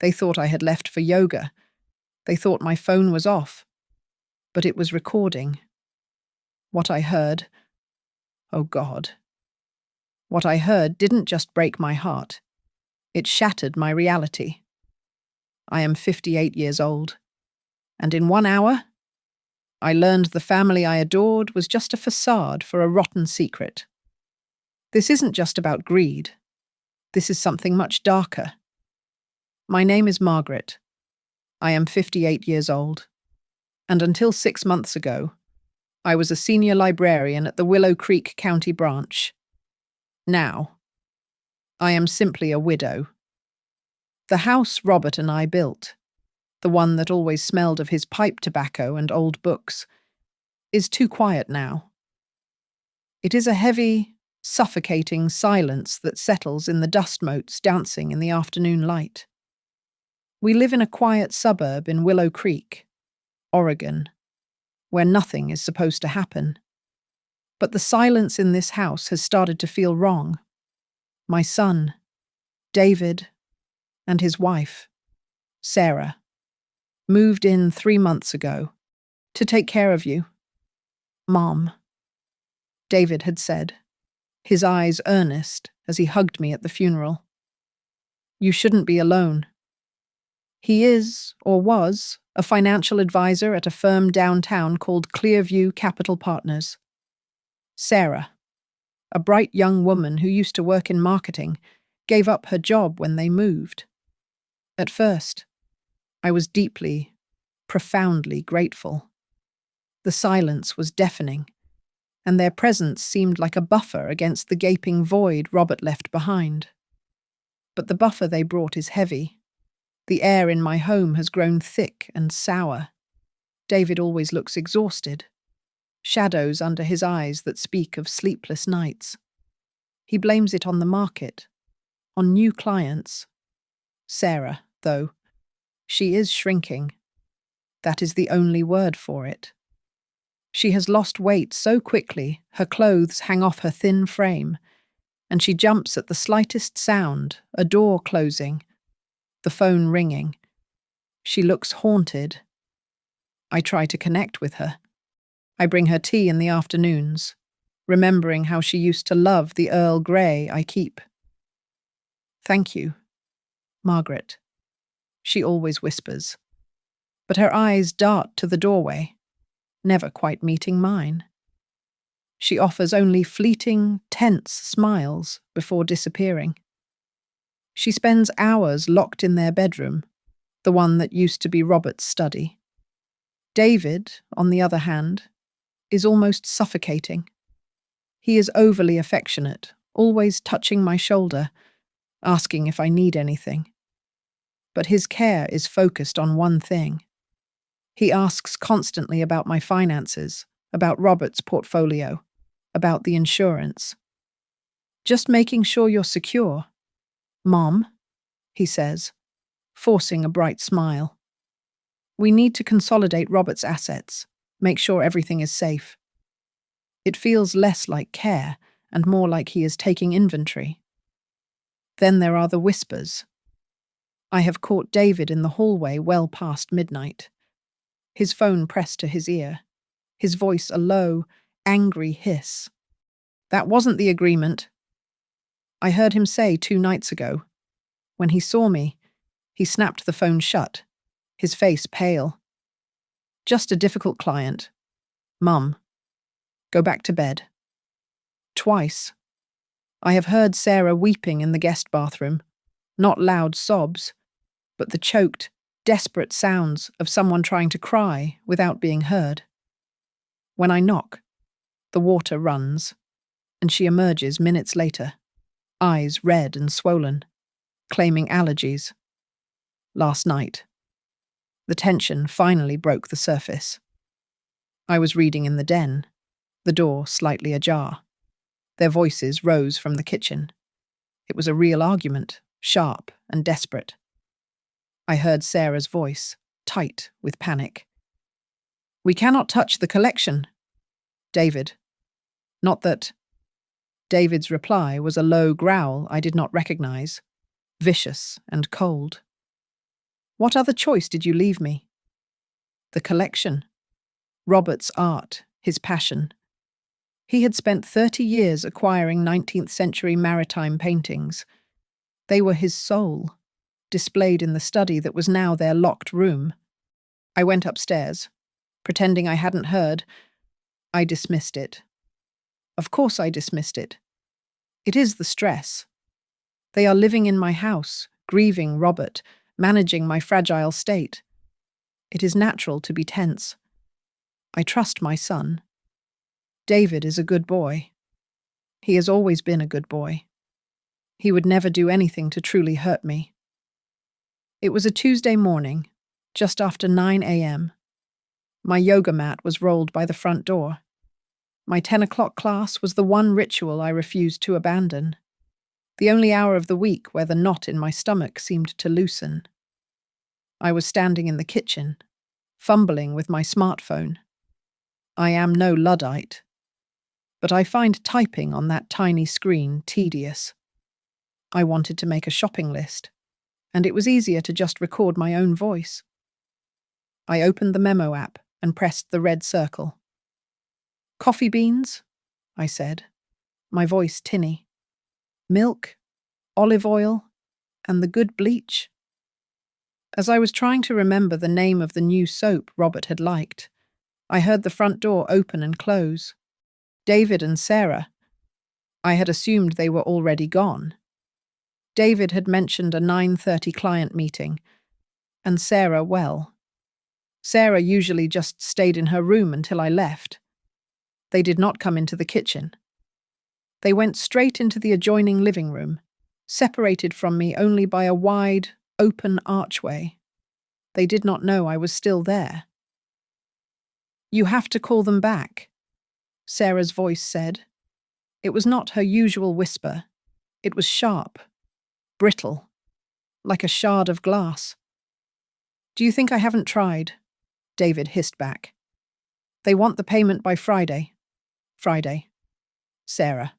They thought I had left for yoga. They thought my phone was off. But it was recording. What I heard, oh God. What I heard didn't just break my heart. It shattered my reality. I am 58 years old. And in 1 hour, I learned the family I adored was just a facade for a rotten secret. This isn't just about greed. This is something much darker. My name is Margaret. I am 58 years old. And until 6 months ago, I was a senior librarian at the Willow Creek County branch. Now, I am simply a widow. The house Robert and I built, the one that always smelled of his pipe tobacco and old books, is too quiet now. It is a heavy, suffocating silence that settles in the dust motes dancing in the afternoon light. We live in a quiet suburb in Willow Creek, Oregon, where nothing is supposed to happen. But the silence in this house has started to feel wrong. My son, David, and his wife, Sarah, moved in 3 months ago to take care of you. Mom, David had said, his eyes earnest as he hugged me at the funeral. You shouldn't be alone. He is, or was, a financial advisor at a firm downtown called Clearview Capital Partners. Sarah, a bright young woman who used to work in marketing, gave up her job when they moved. At first, I was deeply, profoundly grateful. The silence was deafening, and their presence seemed like a buffer against the gaping void Robert left behind. But the buffer they brought is heavy. The air in my home has grown thick and sour. David always looks exhausted, shadows under his eyes that speak of sleepless nights. He blames it on the market, on new clients. Sarah, though, she is shrinking. That is the only word for it. She has lost weight so quickly her clothes hang off her thin frame, and she jumps at the slightest sound, a door closing, the phone ringing. She looks haunted. I try to connect with her. I bring her tea in the afternoons, remembering how she used to love the Earl Grey I keep. Thank you, Margaret, she always whispers, but her eyes dart to the doorway, never quite meeting mine. She offers only fleeting, tense smiles before disappearing. She spends hours locked in their bedroom, the one that used to be Robert's study. David, on the other hand, is almost suffocating. He is overly affectionate, always touching my shoulder, asking if I need anything. But his care is focused on one thing. He asks constantly about my finances, about Robert's portfolio, about the insurance. Just making sure you're secure. Mom, he says, forcing a bright smile. We need to consolidate Robert's assets, make sure everything is safe. It feels less like care and more like he is taking inventory. Then there are the whispers. I have caught David in the hallway well past midnight. His phone pressed to his ear, his voice a low, angry hiss. That wasn't the agreement. I heard him say 2 nights ago. When he saw me, he snapped the phone shut, his face pale. Just a difficult client. Mum, go back to bed. Twice. I have heard Sarah weeping in the guest bathroom, not loud sobs, but the choked, desperate sounds of someone trying to cry without being heard. When I knock, the water runs, and she emerges minutes later, eyes red and swollen, claiming allergies. Last night, the tension finally broke the surface. I was reading in the den, the door slightly ajar. Their voices rose from the kitchen. It was a real argument, sharp and desperate. I heard Sarah's voice, tight with panic. We cannot touch the collection. David. Not that. David's reply was a low growl I did not recognize, vicious and cold. What other choice did you leave me? The collection. Robert's art, his passion. He had spent 30 years acquiring 19th century maritime paintings. They were his soul, displayed in the study that was now their locked room. I went upstairs. Pretending I hadn't heard, I dismissed it. Of course I dismissed it. It is the stress. They are living in my house, grieving Robert, managing my fragile state. It is natural to be tense. I trust my son. David is a good boy. He has always been a good boy. He would never do anything to truly hurt me. It was a Tuesday morning, just after 9 a.m. My yoga mat was rolled by the front door. My 10 o'clock class was the one ritual I refused to abandon. The only hour of the week where the knot in my stomach seemed to loosen. I was standing in the kitchen, fumbling with my smartphone. I am no Luddite, but I find typing on that tiny screen tedious. I wanted to make a shopping list, and it was easier to just record my own voice. I opened the memo app and pressed the red circle. Coffee beans? I said, my voice tinny. Milk, olive oil, and the good bleach. As I was trying to remember the name of the new soap Robert had liked, I heard the front door open and close. David and Sarah. I had assumed they were already gone. David had mentioned a 9:30 client meeting, and Sarah, well. Sarah usually just stayed in her room until I left. They did not come into the kitchen. They went straight into the adjoining living room, separated from me only by a wide, open archway. They did not know I was still there. You have to call them back, Sarah's voice said. It was not her usual whisper. It was sharp, brittle, like a shard of glass. Do you think I haven't tried? David hissed back. They want the payment by Friday. Friday. Sarah.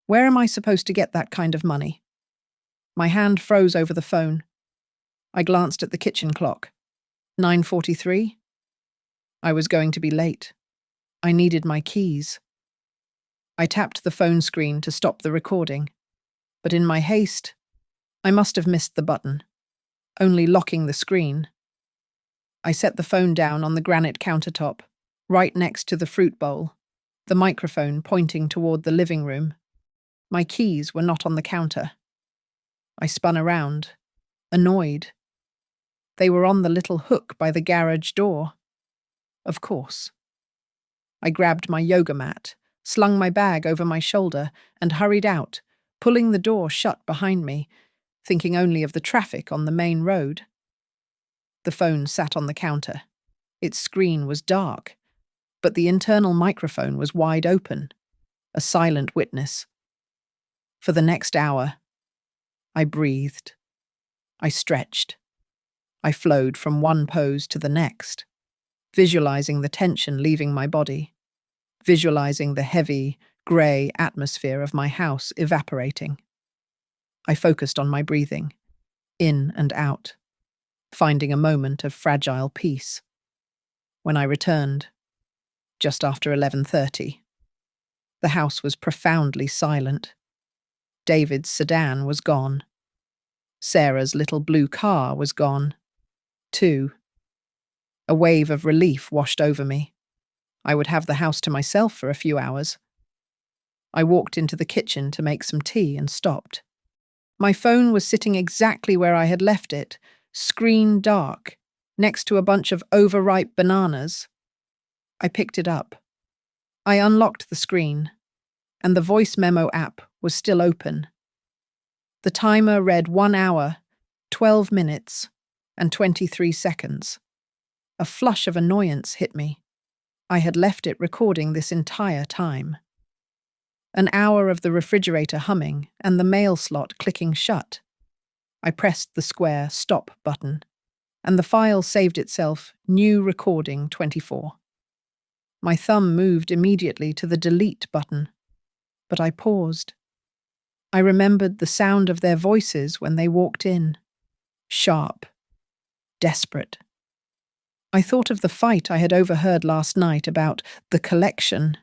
Where am I supposed to get that kind of money? My hand froze over the phone. I glanced at the kitchen clock. 9:43? I was going to be late. I needed my keys. I tapped the phone screen to stop the recording, but in my haste, I must have missed the button, only locking the screen. I set the phone down on the granite countertop, right next to the fruit bowl, the microphone pointing toward the living room. My keys were not on the counter. I spun around, annoyed. They were on the little hook by the garage door. Of course. I grabbed my yoga mat, slung my bag over my shoulder, and hurried out, pulling the door shut behind me, thinking only of the traffic on the main road. The phone sat on the counter. Its screen was dark, but the internal microphone was wide open, a silent witness. For the next hour, I breathed. I stretched. I flowed from one pose to the next, visualizing the tension leaving my body, visualizing the heavy, grey atmosphere of my house evaporating. I focused on my breathing, in and out, finding a moment of fragile peace. When I returned, just after 11:30, the house was profoundly silent. David's sedan was gone. Sarah's little blue car was gone, too. A wave of relief washed over me. I would have the house to myself for a few hours. I walked into the kitchen to make some tea and stopped. My phone was sitting exactly where I had left it, screen dark, next to a bunch of overripe bananas. I picked it up. I unlocked the screen, and the voice memo app was still open. The timer read 1 hour, 12 minutes, and 23 seconds. A flush of annoyance hit me. I had left it recording this entire time. An hour of the refrigerator humming and the mail slot clicking shut. I pressed the square stop button, and the file saved itself New Recording 24. My thumb moved immediately to the delete button, but I paused. I remembered the sound of their voices when they walked in. Sharp, desperate. I thought of the fight I had overheard last night about the collection.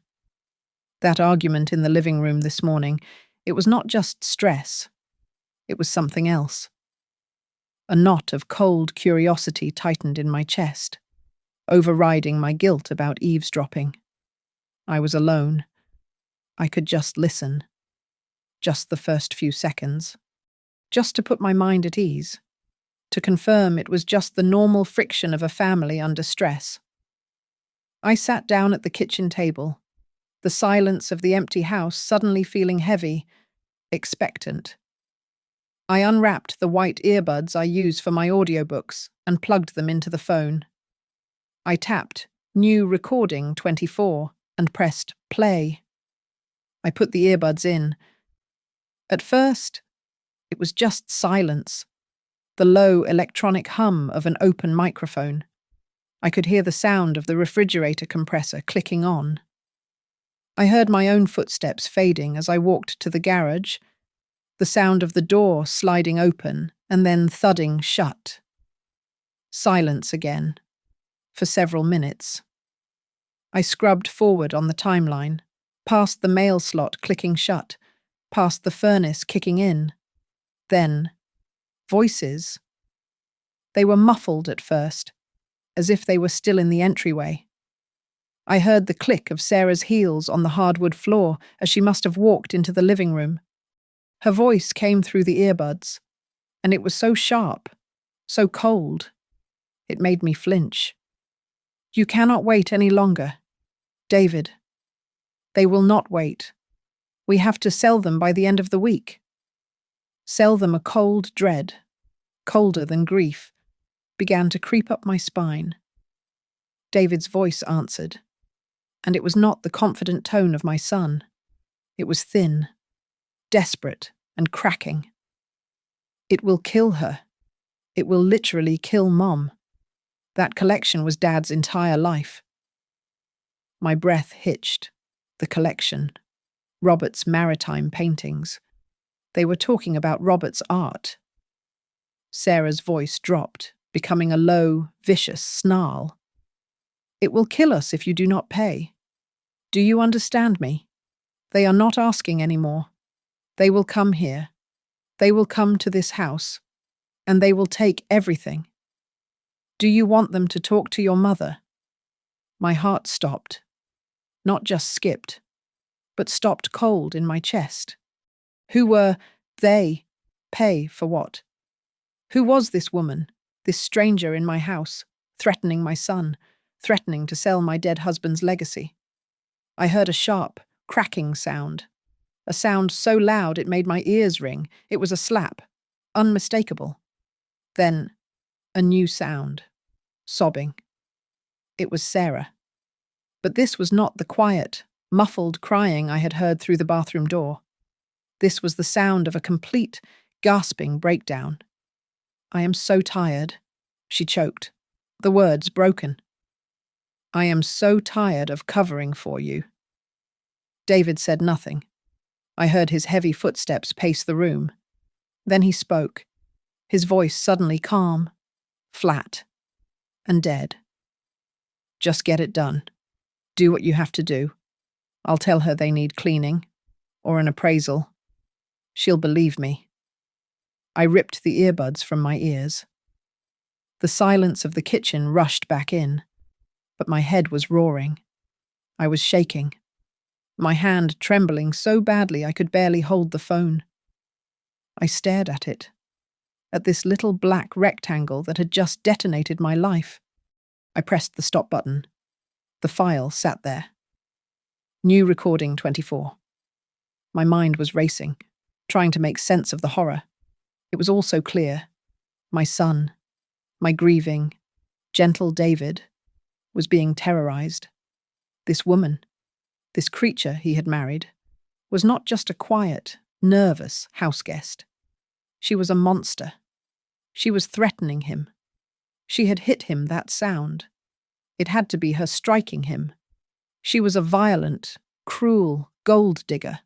That argument in the living room this morning, it was not just stress. It was something else. A knot of cold curiosity tightened in my chest, overriding my guilt about eavesdropping. I was alone. I could just listen. Just the first few seconds. Just to put my mind at ease. To confirm it was just the normal friction of a family under stress. I sat down at the kitchen table, the silence of the empty house suddenly feeling heavy, expectant. I unwrapped the white earbuds I use for my audiobooks and plugged them into the phone. I tapped New Recording 24 and pressed play. I put the earbuds in. At first, it was just silence, the low electronic hum of an open microphone. I could hear the sound of the refrigerator compressor clicking on. I heard my own footsteps fading as I walked to the garage, the sound of the door sliding open and then thudding shut. Silence again, for several minutes. I scrubbed forward on the timeline, past the mail slot clicking shut, past the furnace kicking in. Then, voices. They were muffled at first, as if they were still in the entryway. I heard the click of Sarah's heels on the hardwood floor as she must have walked into the living room. Her voice came through the earbuds, and it was so sharp, so cold. It made me flinch. You cannot wait any longer. David. They will not wait. We have to sell them by the end of the week. Sell them. A cold dread, colder than grief, began to creep up my spine. David's voice answered, and it was not the confident tone of my son. It was thin, desperate, and cracking. It will kill her. It will literally kill Mom. That collection was Dad's entire life. My breath hitched. The collection. Robert's maritime paintings. They were talking about Robert's art. Sarah's voice dropped, becoming a low, vicious snarl. It will kill us if you do not pay. Do you understand me? They are not asking anymore. They will come here. They will come to this house. And they will take everything. Do you want them to talk to your mother? My heart stopped. Not just skipped, but stopped cold in my chest. Who were they? Pay for what? Who was this woman, this stranger in my house, threatening my son, threatening to sell my dead husband's legacy? I heard a sharp, cracking sound. A sound so loud it made my ears ring. It was a slap, unmistakable. Then, a new sound. Sobbing. It was Sarah. But this was not the quiet, muffled crying I had heard through the bathroom door. This was the sound of a complete, gasping breakdown. I am so tired, she choked, the words broken. I am so tired of covering for you. David said nothing. I heard his heavy footsteps pace the room. Then he spoke, his voice suddenly calm, flat, and dead. Just get it done. Do what you have to do. I'll tell her they need cleaning, or an appraisal. She'll believe me. I ripped the earbuds from my ears. The silence of the kitchen rushed back in, but my head was roaring. I was shaking, my hand trembling so badly I could barely hold the phone. I stared at it, at this little black rectangle that had just detonated my life. I pressed the stop button. The file sat there. New Recording 24. My mind was racing, trying to make sense of the horror. It was all so clear. My son, my grieving, gentle David, was being terrorized. This woman, this creature he had married, was not just a quiet, nervous houseguest. She was a monster. She was threatening him. She had hit him that sound. It had to be her striking him. She was a violent, cruel gold digger,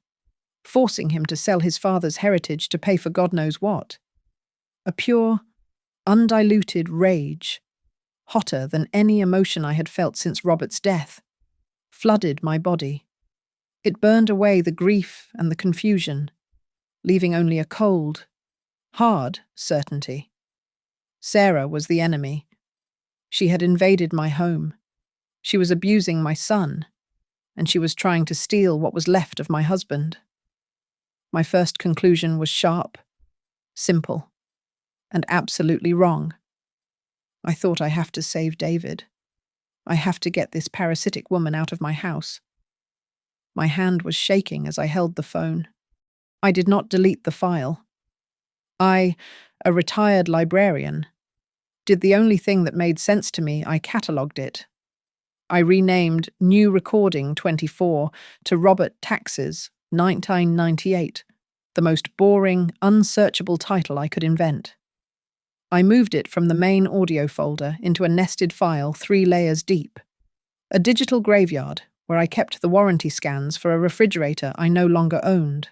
forcing him to sell his father's heritage to pay for God knows what. A pure, Undiluted rage, hotter than any emotion I had felt since Robert's death, flooded my body. It burned away the grief and the confusion, leaving only a cold, hard certainty. Sarah was the enemy. She had invaded my home. She was abusing my son, and she was trying to steal what was left of my husband. My first conclusion was sharp, simple, and absolutely wrong. I thought, I have to save David. I have to get this parasitic woman out of my house. My hand was shaking as I held the phone. I did not delete the file. I, a retired librarian, did the only thing that made sense to me. I catalogued it. I renamed New Recording 24 to Robert Tax's 1998, the most boring, unsearchable title I could invent. I moved it from the main audio folder into a nested file 3 layers deep, a digital graveyard where I kept the warranty scans for a refrigerator I no longer owned.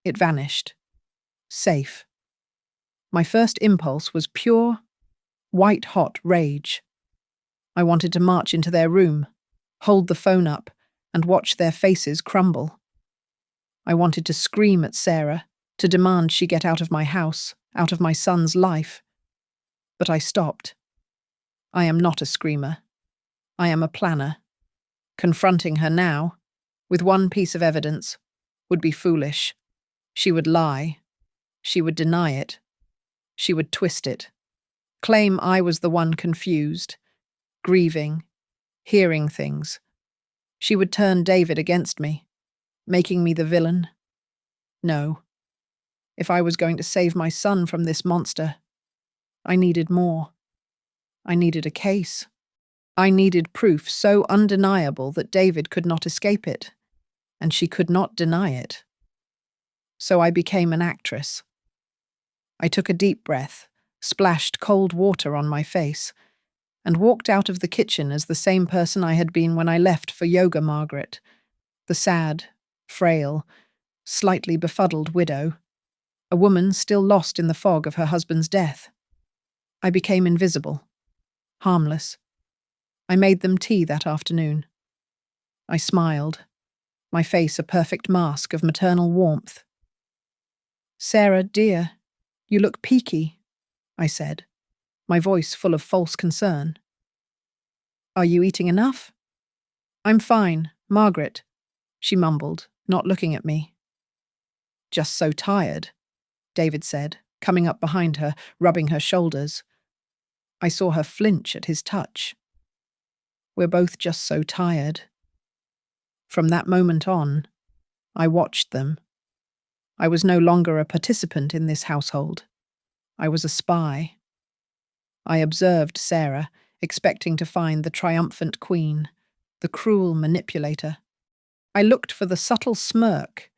It vanished. Safe. My first impulse was pure, white-hot rage. I wanted to march into their room, hold the phone up, and watch their faces crumble. I wanted to scream at Sarah, to demand she get out of my house, out of my son's life. But I stopped. I am not a screamer. I am a planner. Confronting her now, with one piece of evidence, would be foolish. She would lie. She would deny it. She would twist it. Claim I was the one confused, grieving, hearing things. She would turn David against me, making me the villain. No. If I was going to save my son from this monster, I needed more. I needed a case. I needed proof so undeniable that David could not escape it, and she could not deny it. So I became an actress. I took a deep breath, splashed cold water on my face, and walked out of the kitchen as the same person I had been when I left for yoga Margaret, the sad, frail, slightly befuddled widow, a woman still lost in the fog of her husband's death. I became invisible, harmless. I made them tea that afternoon. I smiled, my face a perfect mask of maternal warmth. "Sarah, dear, you look peaky," I said, my voice full of false concern. "Are you eating enough?" "I'm fine, Margaret," she mumbled, not looking at me. "Just so tired," David said, coming up behind her, rubbing her shoulders. I saw her flinch at his touch. "We're both just so tired." From that moment on, I watched them. I was no longer a participant in this household. I was a spy. I observed Sarah, expecting to find the triumphant queen, the cruel manipulator. I looked for the subtle smirk,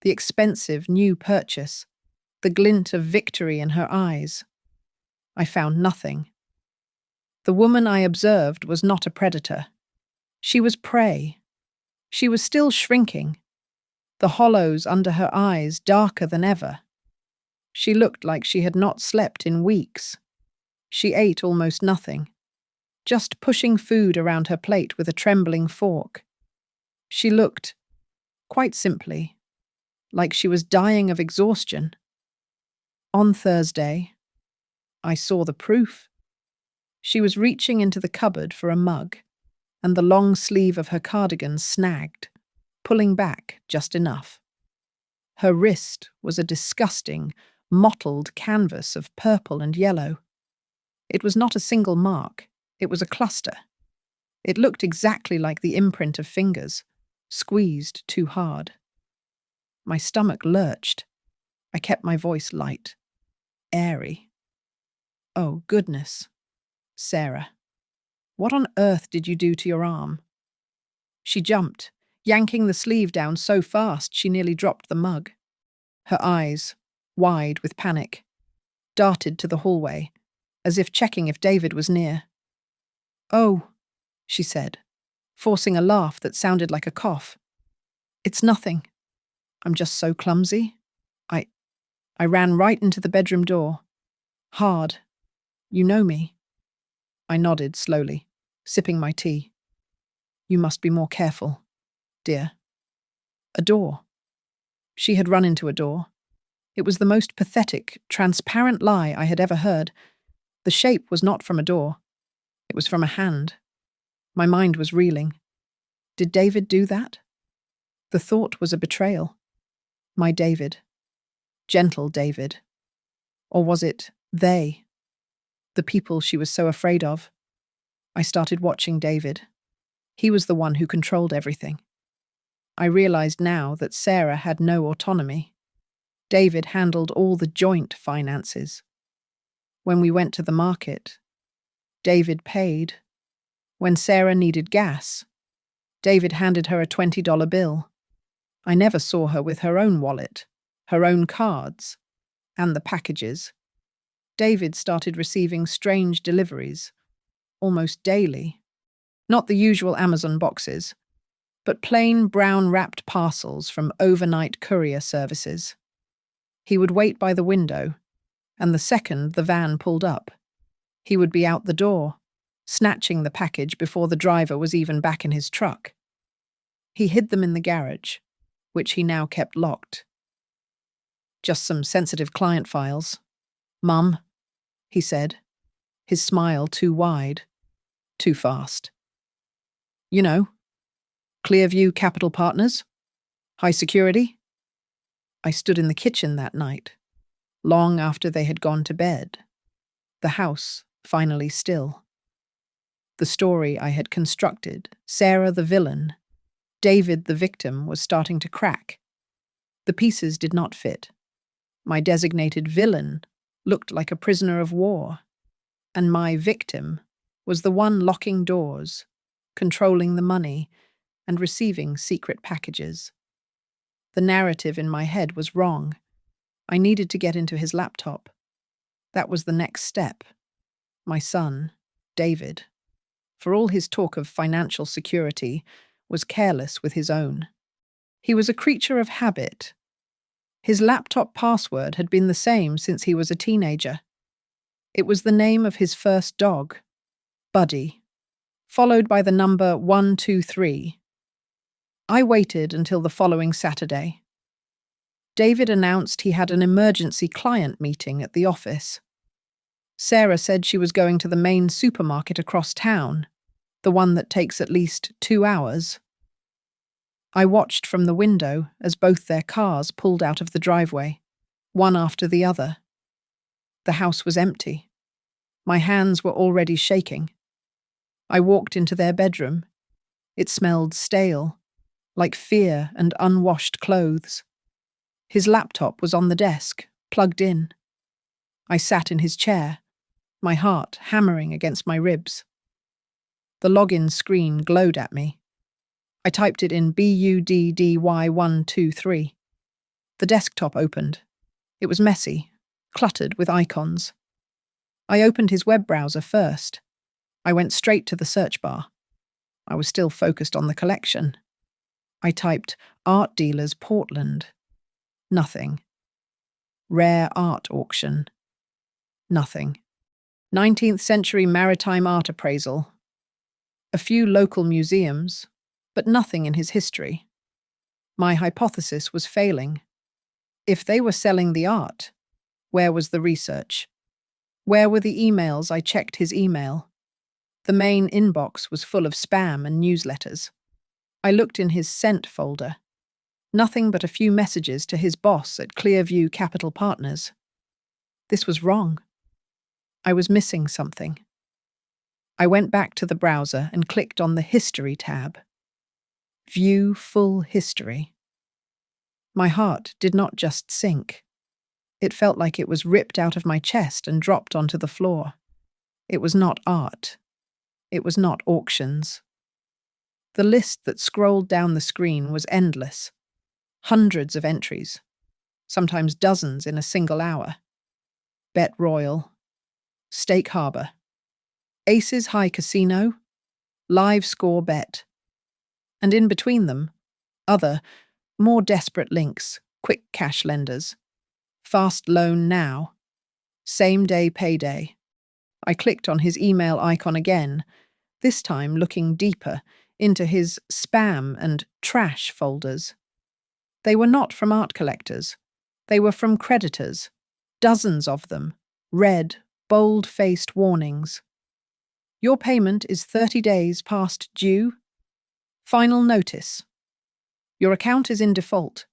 the expensive new purchase, the glint of victory in her eyes. I found nothing. The woman I observed was not a predator. She was prey. She was still shrinking, the hollows under her eyes darker than ever. She looked like she had not slept in weeks. She ate almost nothing, just pushing food around her plate with a trembling fork. She looked, quite simply, like she was dying of exhaustion. On Thursday, I saw the proof. She was reaching into the cupboard for a mug, and the long sleeve of her cardigan snagged, pulling back just enough. Her wrist was a disgusting, mottled canvas of purple and yellow. It was not a single mark, it was a cluster. It looked exactly like the imprint of fingers, squeezed too hard. My stomach lurched. I kept my voice light, airy. "Oh, goodness. Sarah, what on earth did you do to your arm?" She jumped, yanking the sleeve down so fast she nearly dropped the mug. Her eyes, wide with panic, darted to the hallway, as if checking if David was near. "Oh," she said, forcing a laugh that sounded like a cough. "It's nothing. I'm just so clumsy." I ran right into the bedroom door. Hard. You know me? I nodded slowly, sipping my tea. You must be more careful, dear. A door. She had run into a door. It was the most pathetic, transparent lie I had ever heard. The shape was not from a door. It was from a hand. My mind was reeling. Did David do that? The thought was a betrayal. My David. Gentle David. Or was it they? The people she was so afraid of. I started watching David. He was the one who controlled everything. I realized now that Sarah had no autonomy. David handled all the joint finances. When we went to the market, David paid. When Sarah needed gas, David handed her a $20 bill. I never saw her with her own wallet, her own cards, and the packages. David started receiving strange deliveries, almost daily. Not the usual Amazon boxes, but plain brown-wrapped parcels from overnight courier services. He would wait by the window, and the second the van pulled up, he would be out the door, snatching the package before the driver was even back in his truck. He hid them in the garage, which he now kept locked. Just some sensitive client files. Mum, he said, his smile too wide, too fast. You know, Clearview Capital Partners? High security? I stood in the kitchen that night, long after they had gone to bed, the house finally still. The story I had constructed, Sarah the villain, David the victim, was starting to crack. The pieces did not fit. My designated villain looked like a prisoner of war, and my victim was the one locking doors, controlling the money, and receiving secret packages. The narrative in my head was wrong. I needed to get into his laptop. That was the next step. My son, David, for all his talk of financial security, was careless with his own. He was a creature of habit. His laptop password had been the same since he was a teenager. It was the name of his first dog, Buddy, followed by the number 123. I waited until the following Saturday. David announced he had an emergency client meeting at the office. Sarah said she was going to the main supermarket across town, the one that takes at least 2 hours. I watched from the window as both their cars pulled out of the driveway, one after the other. The house was empty. My hands were already shaking. I walked into their bedroom. It smelled stale, like fear and unwashed clothes. His laptop was on the desk, plugged in. I sat in his chair, my heart hammering against my ribs. The login screen glowed at me. I typed it in BUDDY123. The desktop opened. It was messy, cluttered with icons. I opened his web browser first. I went straight to the search bar. I was still focused on the collection. I typed Art Dealers Portland. Nothing. Rare art auction. Nothing. 19th century maritime art appraisal. A few local museums, but nothing in his history. My hypothesis was failing. If they were selling the art, where was the research? Where were the emails I checked his email? The main inbox was full of spam and newsletters. I looked in his sent folder. Nothing but a few messages to his boss at Clearview Capital Partners. This was wrong. I was missing something. I went back to the browser and clicked on the History tab. View full history. My heart did not just sink. It felt like it was ripped out of my chest and dropped onto the floor. It was not art. It was not auctions. The list that scrolled down the screen was endless. Hundreds of entries, sometimes dozens in a single hour. Bet Royal, Stake Harbor, Aces High Casino, Live Score Bet. And in between them, other, more desperate links, quick cash lenders, fast loan now, same day payday. I clicked on his email icon again, this time looking deeper into his spam and trash folders. They were not from art collectors. They were from creditors, dozens of them, red, bold-faced warnings. Your payment is 30 days past due. Final notice. Your account is in default.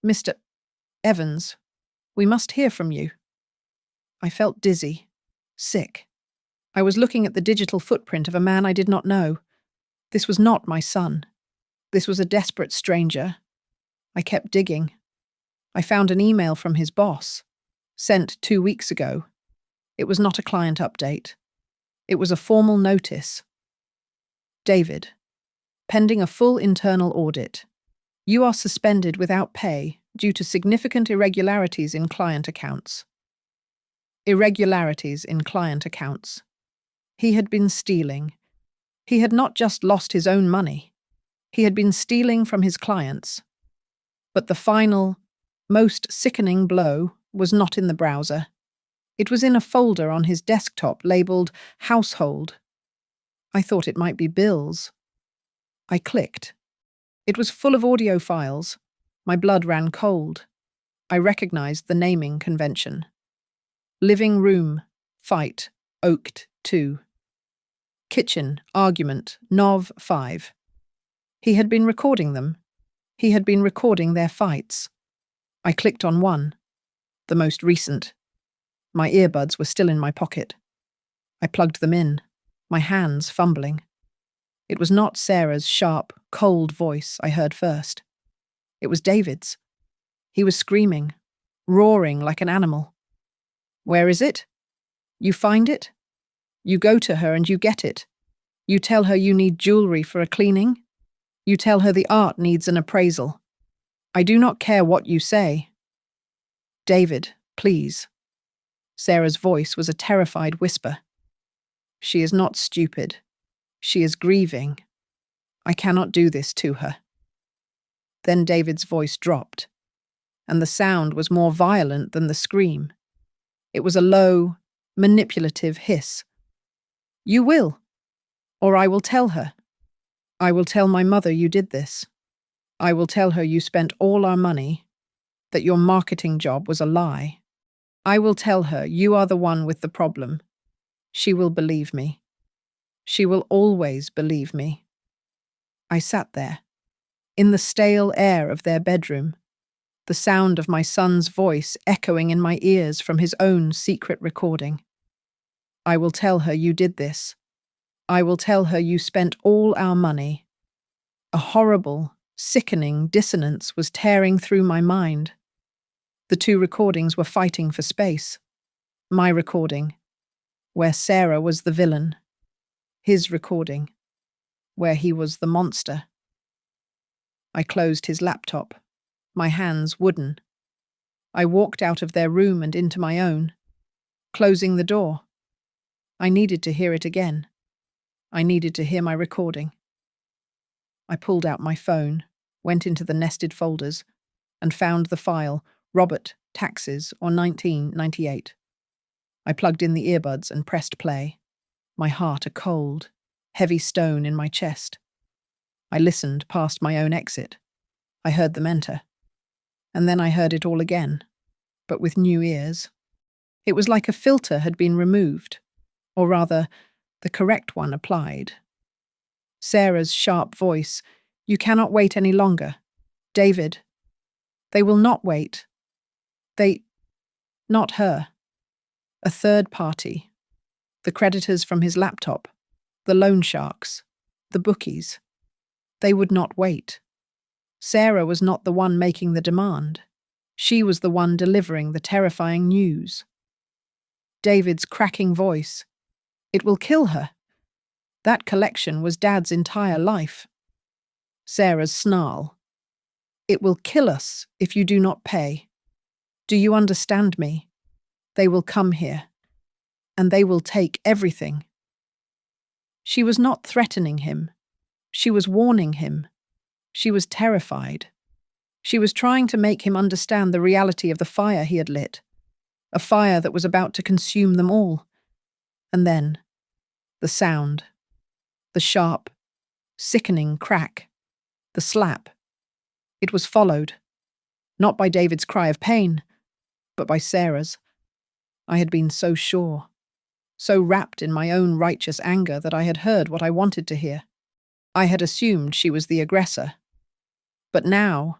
Mr. Evans, we must hear from you. I felt dizzy, sick. I was looking at the digital footprint of a man I did not know. This was not my son. This was a desperate stranger. I kept digging. I found an email from his boss, sent 2 weeks ago. It was not a client update. It was a formal notice. David, pending a full internal audit, you are suspended without pay due to significant irregularities in client accounts. Irregularities in client accounts. He had been stealing. He had not just lost his own money. He had been stealing from his clients. But the final, most sickening blow was not in the browser. It was in a folder on his desktop labeled Household. I thought it might be bills. I clicked. It was full of audio files. My blood ran cold. I recognized the naming convention. Living room, fight, oaked 2. Kitchen, argument, Nov 5. He had been recording them. He had been recording their fights. I clicked on one, the most recent. My earbuds were still in my pocket. I plugged them in, my hands fumbling. It was not Sarah's sharp, cold voice I heard first. It was David's. He was screaming, roaring like an animal. Where is it? You find it? You go to her and you get it. You tell her you need jewelry for a cleaning. You tell her the art needs an appraisal. I do not care what you say. David, please. Sarah's voice was a terrified whisper. She is not stupid. She is grieving. I cannot do this to her. Then David's voice dropped, and the sound was more violent than the scream. It was a low, manipulative hiss. You will, or I will tell her. I will tell my mother you did this. I will tell her you spent all our money, that your marketing job was a lie. I will tell her you are the one with the problem. She will believe me. She will always believe me. I sat there, in the stale air of their bedroom, the sound of my son's voice echoing in my ears from his own secret recording. I will tell her you did this. I will tell her you spent all our money. A horrible, sickening dissonance was tearing through my mind. The two recordings were fighting for space. My recording, where Sarah was the villain. His recording, where he was the monster. I closed his laptop, my hands wooden. I walked out of their room and into my own, closing the door. I needed to hear it again. I needed to hear my recording. I pulled out my phone, went into the nested folders, and found the file, Robert, Taxes, or 1998. I plugged in the earbuds and pressed play, my heart a cold, heavy stone in my chest. I listened past my own exit. I heard them enter. And then I heard it all again, but with new ears. It was like a filter had been removed, or rather, the correct one applied. Sarah's sharp voice, you cannot wait any longer. David, they will not wait. Not her. A third party. The creditors from his laptop, the loan sharks, the bookies. They would not wait. Sarah was not the one making the demand. She was the one delivering the terrifying news. David's cracking voice. It will kill her. That collection was Dad's entire life. Sarah's snarl. It will kill us if you do not pay. Do you understand me? They will come here, and they will take everything. She was not threatening him. She was warning him. She was terrified. She was trying to make him understand the reality of the fire he had lit, a fire that was about to consume them all. And then, the sound, the sharp, sickening crack, the slap. It was followed, not by David's cry of pain, but by Sarah's. I had been so sure, so wrapped in my own righteous anger that I had heard what I wanted to hear. I had assumed she was the aggressor. But now,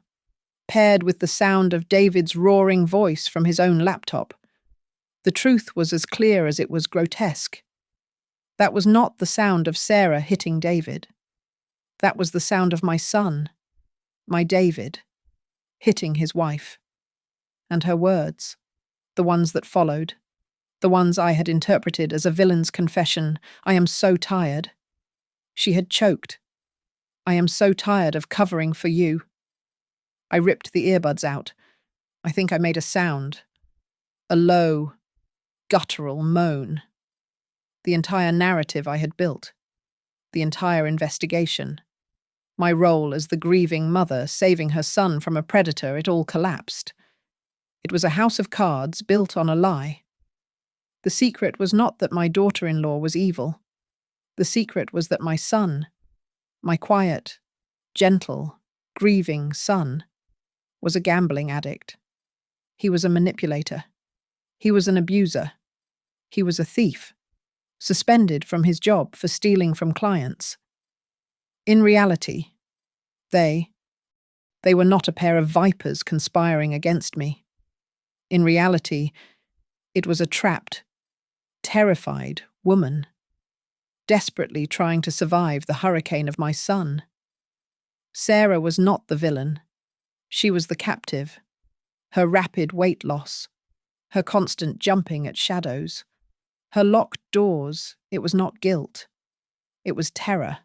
paired with the sound of David's roaring voice from his own laptop, the truth was as clear as it was grotesque. That was not the sound of Sarah hitting David. That was the sound of my son, my David, hitting his wife. And her words, the ones that followed, the ones I had interpreted as a villain's confession, "I am so tired." She had choked. "I am so tired of covering for you." I ripped the earbuds out. I think I made a sound. A low, guttural moan. The entire narrative I had built. The entire investigation. My role as the grieving mother saving her son from a predator, it all collapsed. It was a house of cards built on a lie. The secret was not that my daughter-in-law was evil. The secret was that my son, my quiet, gentle, grieving son, was a gambling addict. He was a manipulator. He was an abuser. He was a thief, suspended from his job for stealing from clients. In reality, they were not a pair of vipers conspiring against me. In reality, it was a trapped, terrified woman, desperately trying to survive the hurricane of my son. Sarah was not the villain. She was the captive. Her rapid weight loss, her constant jumping at shadows, her locked doors, it was not guilt. It was terror.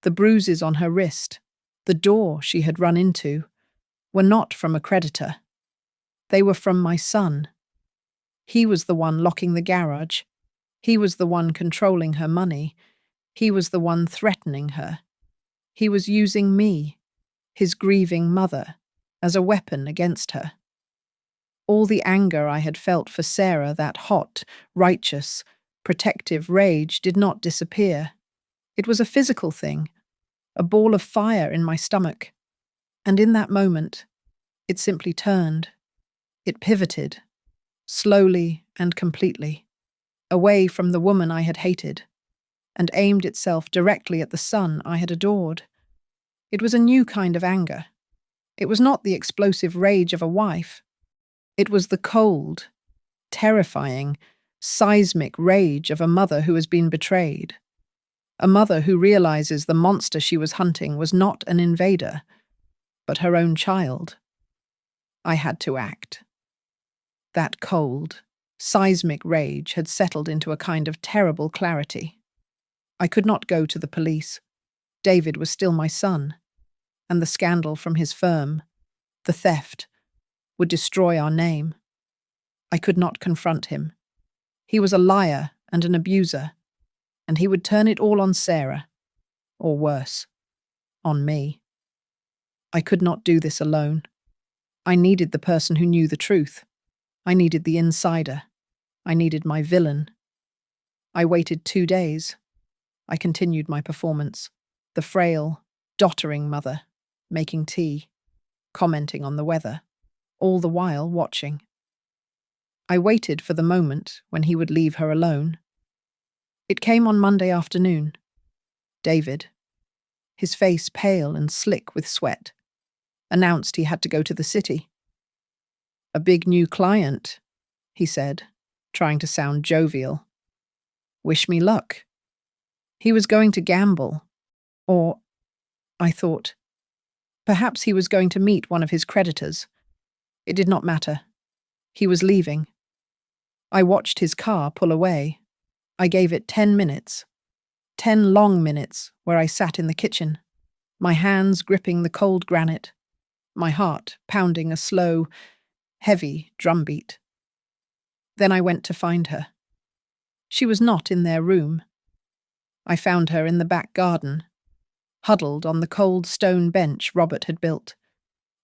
The bruises on her wrist, the door she had run into, were not from a creditor. They were from my son. He was the one locking the garage. He was the one controlling her money. He was the one threatening her. He was using me, his grieving mother, as a weapon against her. All the anger I had felt for Sarah, that hot, righteous, protective rage, did not disappear. It was a physical thing, a ball of fire in my stomach. And in that moment, it simply turned. It pivoted, slowly and completely, away from the woman I had hated, and aimed itself directly at the son I had adored. It was a new kind of anger. It was not the explosive rage of a wife. It was the cold, terrifying, seismic rage of a mother who has been betrayed. A mother who realizes the monster she was hunting was not an invader, but her own child. I had to act. That cold, seismic rage had settled into a kind of terrible clarity. I could not go to the police. David was still my son, and the scandal from his firm, the theft, would destroy our name. I could not confront him. He was a liar and an abuser, and he would turn it all on Sarah, or worse, on me. I could not do this alone. I needed the person who knew the truth. I needed the insider. I needed my villain. I waited 2 days. I continued my performance, the frail, doddering mother, making tea, commenting on the weather, all the while watching. I waited for the moment when he would leave her alone. It came on Monday afternoon. David, his face pale and slick with sweat, announced he had to go to the city. "A big new client," he said, trying to sound jovial. "Wish me luck." He was going to gamble, or, I thought, perhaps he was going to meet one of his creditors. It did not matter. He was leaving. I watched his car pull away. I gave it 10 minutes. 10 long minutes where I sat in the kitchen, my hands gripping the cold granite, my heart pounding a slow, heavy drumbeat. Then I went to find her. She was not in their room. I found her in the back garden, huddled on the cold stone bench Robert had built,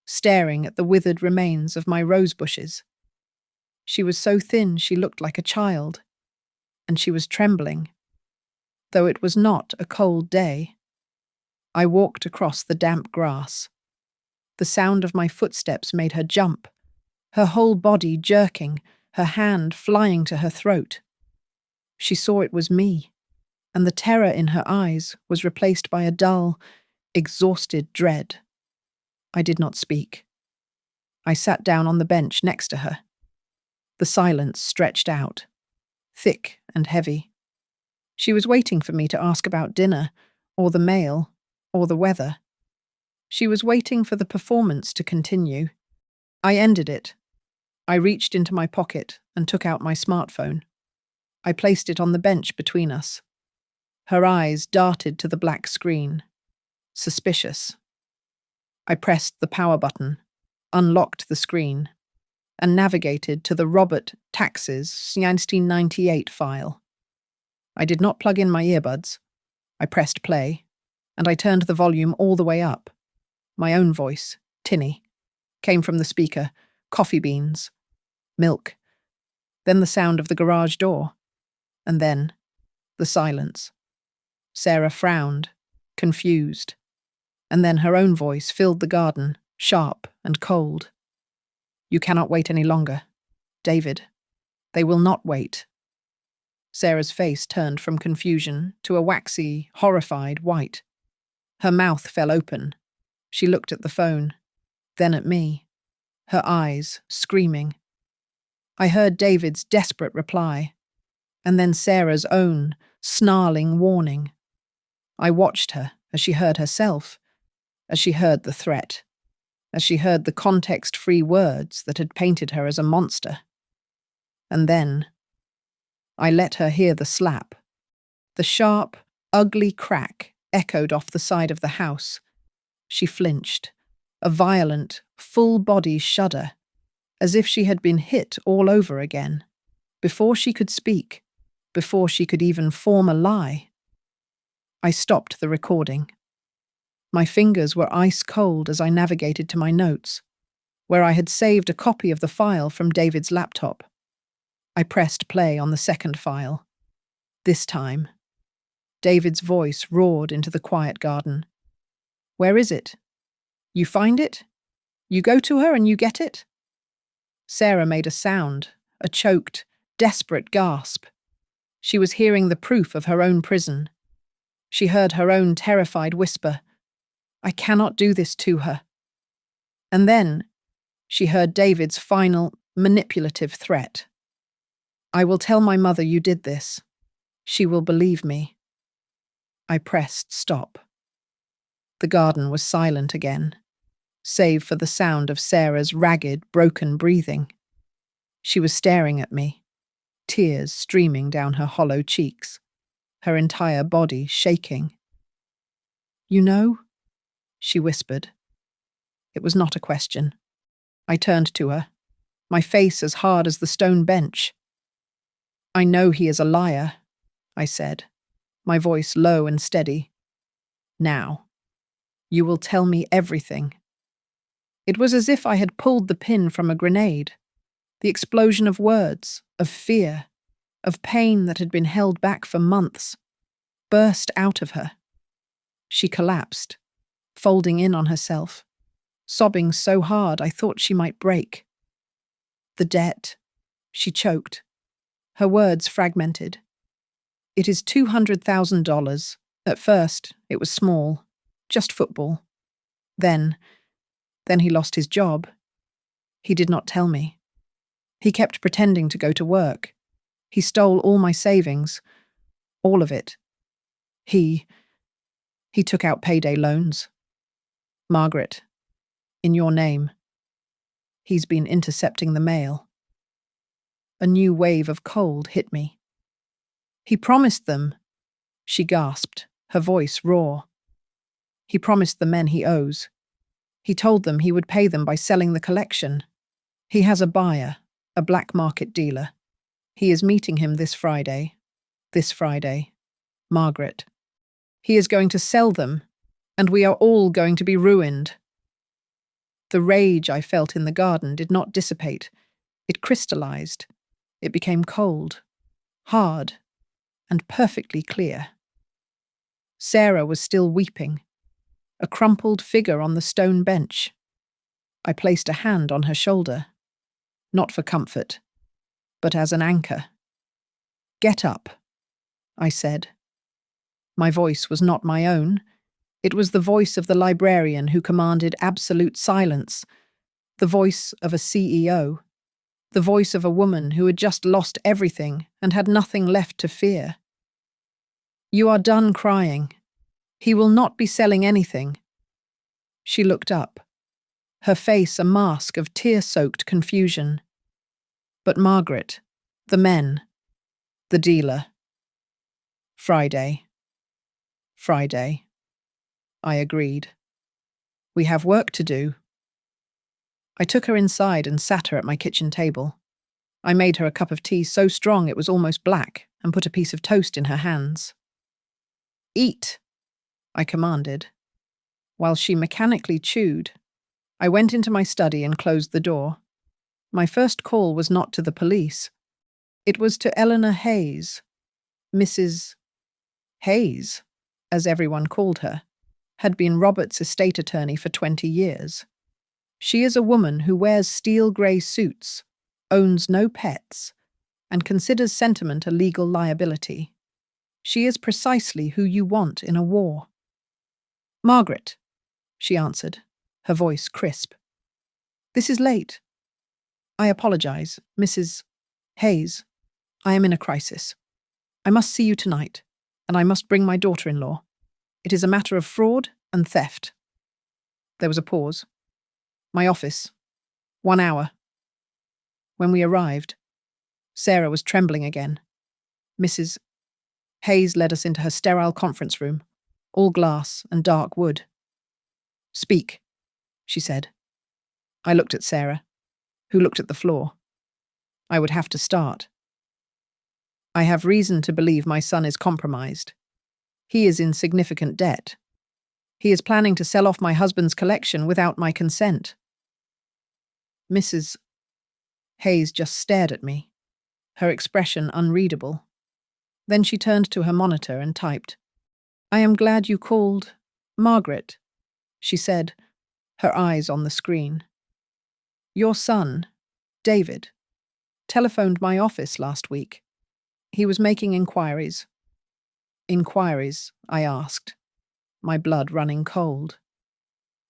staring at the withered remains of my rose bushes. She was so thin she looked like a child. and she was trembling, though it was not a cold day. I walked across the damp grass. The sound of my footsteps made her jump, her whole body jerking, her hand flying to her throat. She saw it was me, and the terror in her eyes was replaced by a dull, exhausted dread. I did not speak. I sat down on the bench next to her. The silence stretched out, thick and heavy. She was waiting for me to ask about dinner, or the mail, or the weather. She was waiting for the performance to continue. I ended it. I reached into my pocket and took out my smartphone. I placed it on the bench between us. Her eyes darted to the black screen. Suspicious. I pressed the power button, unlocked the screen, and navigated to the Robert Taxes 1998 file. I did not plug in my earbuds. I pressed play, and I turned the volume all the way up. My own voice, tinny, came from the speaker, coffee beans, milk, then the sound of the garage door, and then the silence. Sarah frowned, confused, and then her own voice filled the garden, sharp and cold. You cannot wait any longer. David, they will not wait. Sarah's face turned from confusion to a waxy, horrified white. Her mouth fell open. She looked at the phone, then at me, her eyes screaming. I heard David's desperate reply, and then Sarah's own snarling warning. I watched her as she heard herself, as she heard the threat, as she heard the context-free words that had painted her as a monster. And then I let her hear the slap. The sharp, ugly crack echoed off the side of the house. She flinched, a violent, full-body shudder, as if she had been hit all over again, before she could speak, before she could even form a lie. I stopped the recording. My fingers were ice-cold as I navigated to my notes, where I had saved a copy of the file from David's laptop. I pressed play on the second file. This time, David's voice roared into the quiet garden. Where is it? You find it? You go to her and you get it? Sarah made a sound, a choked, desperate gasp. She was hearing the proof of her own prison. She heard her own terrified whisper, I cannot do this to her. And then she heard David's final, manipulative threat. I will tell my mother you did this. She will believe me. I pressed stop. The garden was silent again, save for the sound of Sarah's ragged, broken breathing. She was staring at me, tears streaming down her hollow cheeks, her entire body shaking. You know? She whispered. It was not a question. I turned to her, my face as hard as the stone bench. I know he is a liar, I said, my voice low and steady. Now, you will tell me everything. It was as if I had pulled the pin from a grenade, the explosion of words, of fear, of pain that had been held back for months, burst out of her. She collapsed, folding in on herself, sobbing so hard I thought she might break. The debt, she choked, her words fragmented. It is $200,000. At first, it was small, just football. Then he lost his job. He did not tell me. He kept pretending to go to work. He stole all my savings, all of it. He took out payday loans. Margaret, in your name. He's been intercepting the mail. A new wave of cold hit me. He promised them, she gasped, her voice raw. He promised the men he owes. He told them he would pay them by selling the collection. He has a buyer, a black market dealer. He is meeting him this Friday. This Friday. Margaret. He is going to sell them, and we are all going to be ruined. The rage I felt in the garden did not dissipate. It crystallized. It became cold, hard, and perfectly clear. Sarah was still weeping, a crumpled figure on the stone bench. I placed a hand on her shoulder, not for comfort, but as an anchor. "Get up," I said. My voice was not my own. It was the voice of the librarian who commanded absolute silence, the voice of a CEO, the voice of a woman who had just lost everything and had nothing left to fear. "You are done crying. He will not be selling anything." She looked up, her face a mask of tear-soaked confusion. "But Margaret, the men, the dealer." Friday, I agreed. "We have work to do." I took her inside and sat her at my kitchen table. I made her a cup of tea so strong it was almost black and put a piece of toast in her hands. "Eat," I commanded. While she mechanically chewed, I went into my study and closed the door. My first call was not to the police. It was to Eleanor Hayes. Mrs. Hayes, as everyone called her, had been Robert's estate attorney for 20 years. She is a woman who wears steel grey suits, owns no pets, and considers sentiment a legal liability. She is precisely who you want in a war. "Margaret," she answered, her voice crisp. "This is late. I apologize, Mrs. Hayes. I am in a crisis. I must see you tonight, and I must bring my daughter-in-law. It is a matter of fraud and theft." There was a pause. "My office. 1 hour." When we arrived, Sarah was trembling again. Mrs. Hayes led us into her sterile conference room, all glass and dark wood. "Speak," she said. I looked at Sarah, who looked at the floor. I would have to start. "I have reason to believe my son is compromised. He is in significant debt. He is planning to sell off my husband's collection without my consent." Mrs. Hayes just stared at me, her expression unreadable. Then she turned to her monitor and typed. "I am glad you called, Margaret," she said, her eyes on the screen. "Your son, David, telephoned my office last week. He was making inquiries." "Inquiries?" I asked, my blood running cold.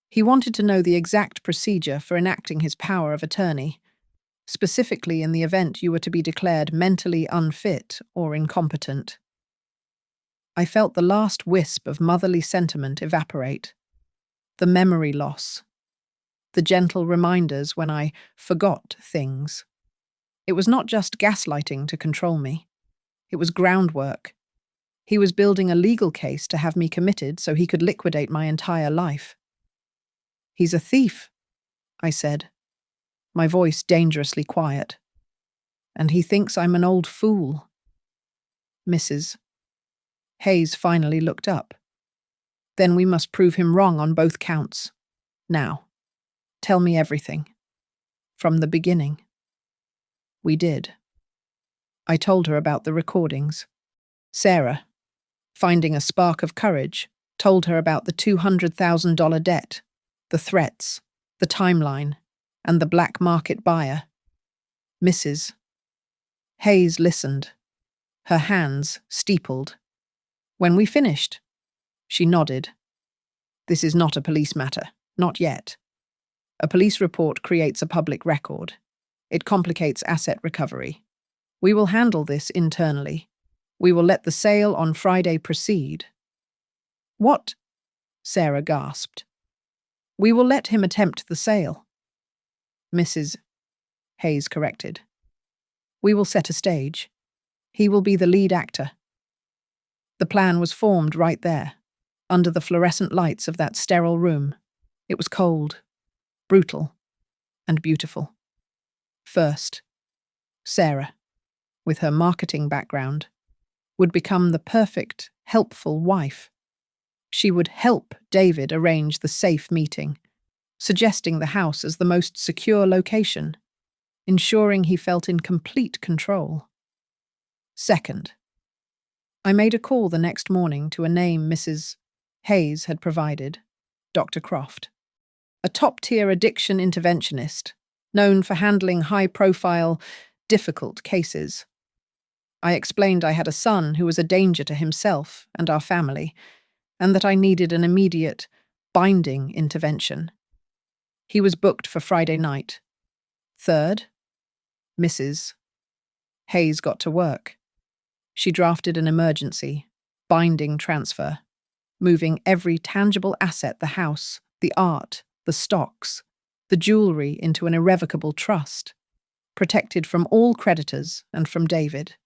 "He wanted to know the exact procedure for enacting his power of attorney, specifically in the event you were to be declared mentally unfit or incompetent." I felt the last wisp of motherly sentiment evaporate. The memory loss. The gentle reminders when I forgot things. It was not just gaslighting to control me. It was groundwork. He was building a legal case to have me committed so he could liquidate my entire life. "He's a thief," I said, my voice dangerously quiet. "And he thinks I'm an old fool." Mrs. Hayes finally looked up. "Then we must prove him wrong on both counts. Now, tell me everything. From the beginning." We did. I told her about the recordings. Sarah, finding a spark of courage, told her about the $200,000 debt, the threats, the timeline, and the black market buyer. Mrs. Hayes listened, her hands steepled. When we finished, she nodded. "This is not a police matter, not yet. A police report creates a public record. It complicates asset recovery. We will handle this internally. We will let the sale on Friday proceed." "What?" Sarah gasped. "We will let him attempt the sale," Mrs. Hayes corrected. "We will set a stage. He will be the lead actor." The plan was formed right there, under the fluorescent lights of that sterile room. It was cold, brutal, and beautiful. First, Sarah, with her marketing background, would become the perfect, helpful wife. She would help David arrange the safe meeting, suggesting the house as the most secure location, ensuring he felt in complete control. Second, I made a call the next morning to a name Mrs. Hayes had provided, Dr. Croft, a top-tier addiction interventionist, known for handling high-profile, difficult cases. I explained I had a son who was a danger to himself and our family, and that I needed an immediate, binding intervention. He was booked for Friday night. Third, Mrs. Hayes got to work. She drafted an emergency, binding transfer, moving every tangible asset, the house, the art, the stocks, the jewelry, into an irrevocable trust, protected from all creditors and from David.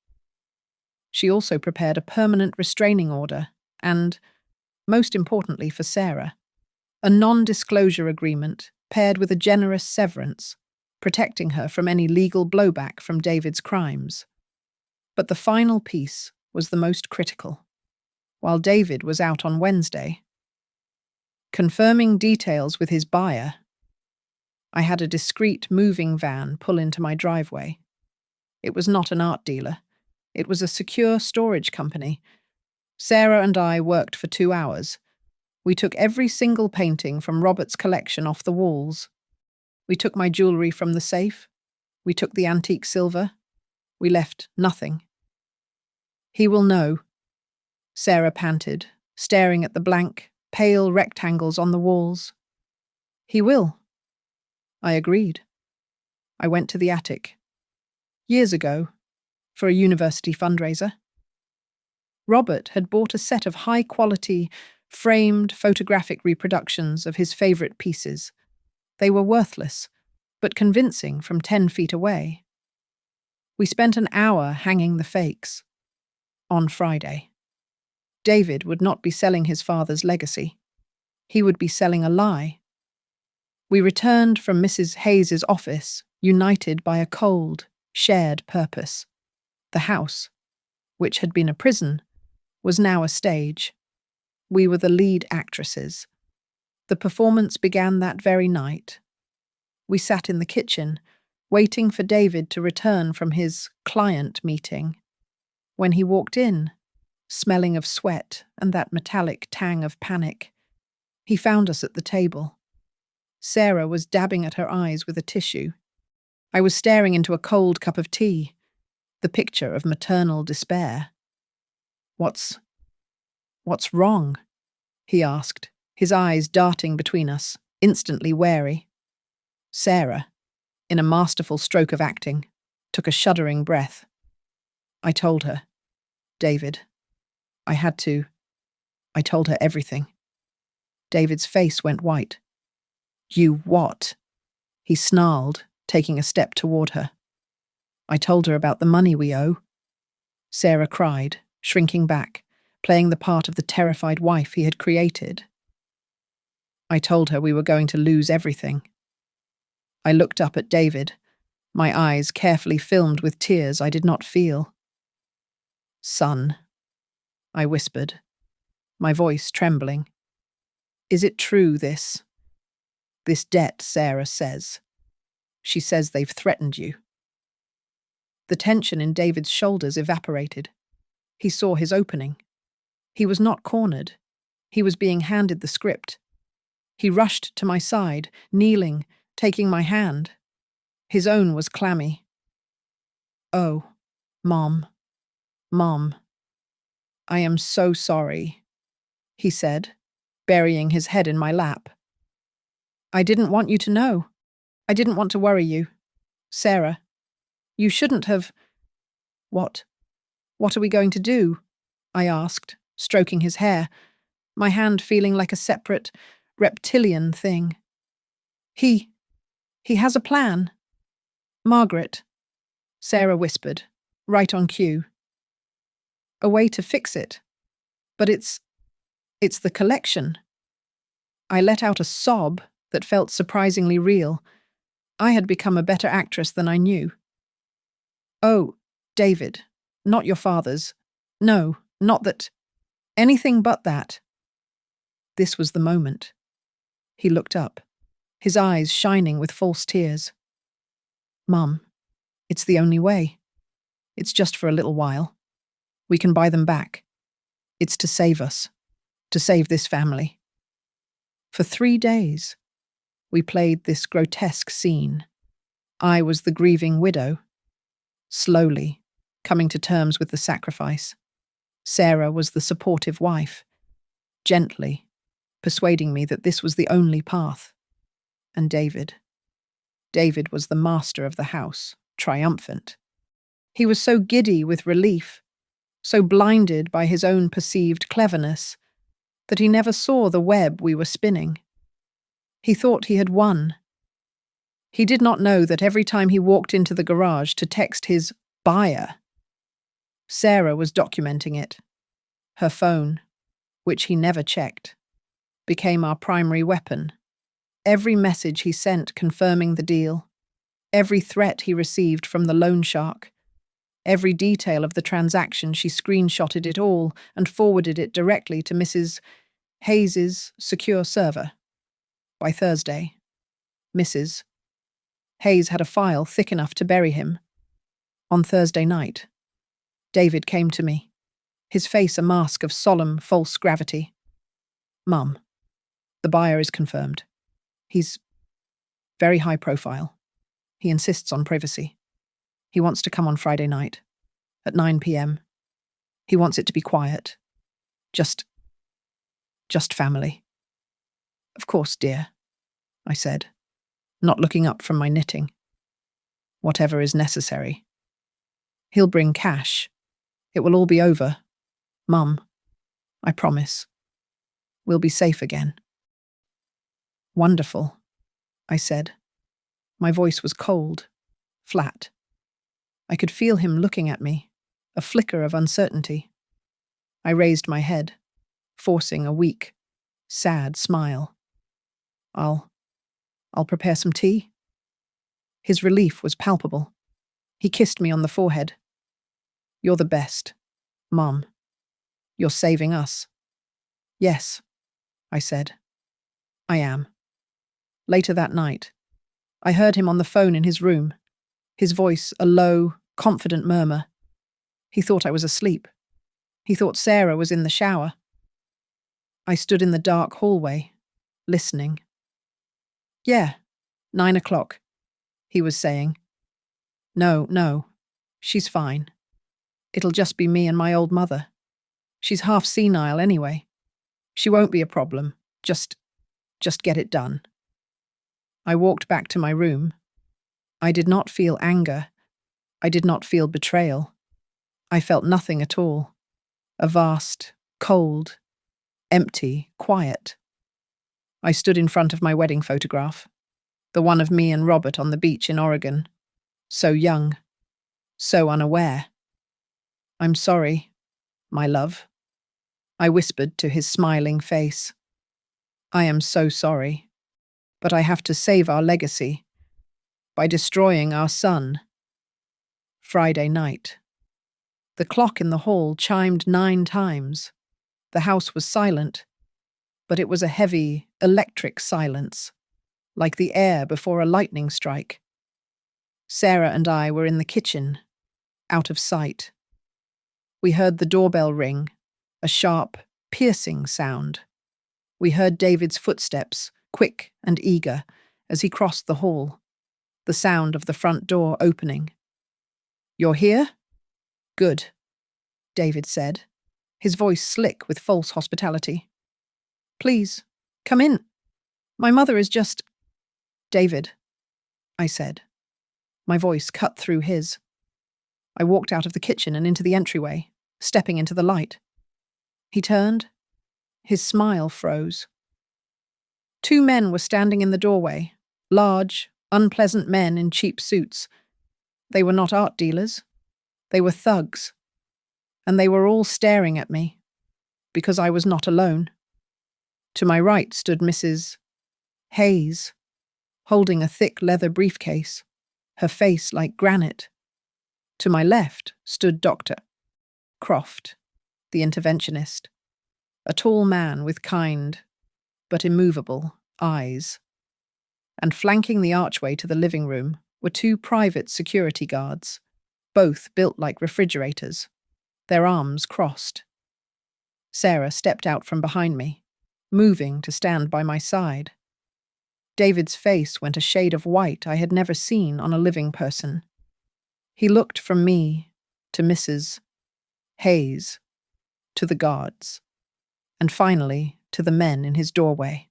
She also prepared a permanent restraining order and, most importantly for Sarah, a non-disclosure agreement paired with a generous severance, protecting her from any legal blowback from David's crimes. But the final piece was the most critical. While David was out on Wednesday, confirming details with his buyer, I had a discreet moving van pull into my driveway. It was not an art dealer. It was a secure storage company. Sarah and I worked for 2 hours. We took every single painting from Robert's collection off the walls. We took my jewelry from the safe. We took the antique silver. We left nothing. He will know, Sarah panted, staring at the blank, pale rectangles on the walls. He will. I agreed. I went to the attic. Years ago, for a university fundraiser. Robert had bought a set of high-quality, framed photographic reproductions of his favourite pieces. They were worthless, but convincing from 10 feet away. We spent an hour hanging the fakes. On Friday, David would not be selling his father's legacy. He would be selling a lie. We returned from Mrs. Hayes's office, united by a cold, shared purpose. The house, which had been a prison, was now a stage. We were the lead actresses. The performance began that very night. We sat in the kitchen, waiting for David to return from his client meeting. When he walked in, smelling of sweat and that metallic tang of panic, he found us at the table. Sarah was dabbing at her eyes with a tissue. I was staring into a cold cup of tea, the picture of maternal despair. What's wrong?" he asked, his eyes darting between us, instantly wary. Sarah, in a masterful stroke of acting, took a shuddering breath. I told her, David. I told her everything. David's face went white. "You what?" he snarled, taking a step toward her. I told her about the money we owe. Sarah cried, shrinking back, playing the part of the terrified wife he had created. I told her we were going to lose everything. I looked up at David, my eyes carefully filmed with tears I did not feel. "Son," I whispered, my voice trembling. "Is it true, this debt Sarah says? She says they've threatened you." The tension in David's shoulders evaporated. He saw his opening. He was not cornered. He was being handed the script. He rushed to my side, kneeling, taking my hand. His own was clammy. "Oh, Mom, I am so sorry," he said, burying his head in my lap. "I didn't want you to know. I didn't want to worry you. Sarah, you shouldn't have—" What are we going to do?" I asked, stroking his hair, my hand feeling like a separate, reptilian thing. He has a plan. Margaret," Sarah whispered, right on cue. "A way to fix it. But it's the collection." I let out a sob that felt surprisingly real. I had become a better actress than I knew. "Oh, David, not your father's. No, not that. Anything but that." This was the moment. He looked up, his eyes shining with false tears. "Mum, it's the only way. It's just for a little while. We can buy them back." It's to save us, to save this family. For 3 days, we played this grotesque scene. I was the grieving widow, slowly coming to terms with the sacrifice. Sarah was the supportive wife, gently persuading me that this was the only path. And David was the master of the house, triumphant. He was so giddy with relief, so blinded by his own perceived cleverness, that he never saw the web we were spinning. He thought he had won. He did not know that every time he walked into the garage to text his buyer, Sarah was documenting it. Her phone, which he never checked, became our primary weapon. Every message he sent confirming the deal, every threat he received from the loan shark, every detail of the transaction, she screenshotted it all and forwarded it directly to Mrs. Hayes's secure server. By Thursday, Mrs. Hayes had a file thick enough to bury him. On Thursday night, David came to me, his face a mask of solemn, false gravity. Mum, the buyer is confirmed. He's very high profile. He insists on privacy. He wants to come on Friday night, at 9 p.m. He wants it to be quiet. Just family. Of course, dear, I said, not looking up from my knitting. Whatever is necessary. He'll bring cash. It will all be over. Mum, I promise. We'll be safe again. Wonderful, I said. My voice was cold, flat. I could feel him looking at me, a flicker of uncertainty. I raised my head, forcing a weak, sad smile. I'll prepare some tea. His relief was palpable. He kissed me on the forehead. You're the best, Mum. You're saving us. Yes, I said. I am. Later that night, I heard him on the phone in his room, his voice a low, confident murmur. He thought I was asleep. He thought Sarah was in the shower. I stood in the dark hallway, listening. Yeah, 9 o'clock, he was saying. No, she's fine. It'll just be me and my old mother. She's half senile anyway. She won't be a problem. Just get it done. I walked back to my room. I did not feel anger. I did not feel betrayal. I felt nothing at all. A vast, cold, empty quiet. I stood in front of my wedding photograph, the one of me and Robert on the beach in Oregon. So young, so unaware. I'm sorry, my love, I whispered to his smiling face. I am so sorry, but I have to save our legacy by destroying our son. Friday night. The clock in the hall chimed 9 times. The house was silent, but it was a heavy, electric silence, like the air before a lightning strike. Sarah and I were in the kitchen, out of sight. We heard the doorbell ring, a sharp, piercing sound. We heard David's footsteps, quick and eager, as he crossed the hall, the sound of the front door opening. You're here? Good, David said, his voice slick with false hospitality. Please, come in. My mother is just… David, I said. My voice cut through his. I walked out of the kitchen and into the entryway, stepping into the light. He turned. His smile froze. 2 men were standing in the doorway, large, unpleasant men in cheap suits. They were not art dealers. They were thugs. And they were all staring at me, because I was not alone. To my right stood Mrs. Hayes, holding a thick leather briefcase, her face like granite. To my left stood Dr. Croft, the interventionist, a tall man with kind, but immovable, eyes. And flanking the archway to the living room were 2 private security guards, both built like refrigerators, their arms crossed. Sarah stepped out from behind me, moving to stand by my side. David's face went a shade of white I had never seen on a living person. He looked from me to Mrs. Hayes, to the guards, and finally to the men in his doorway.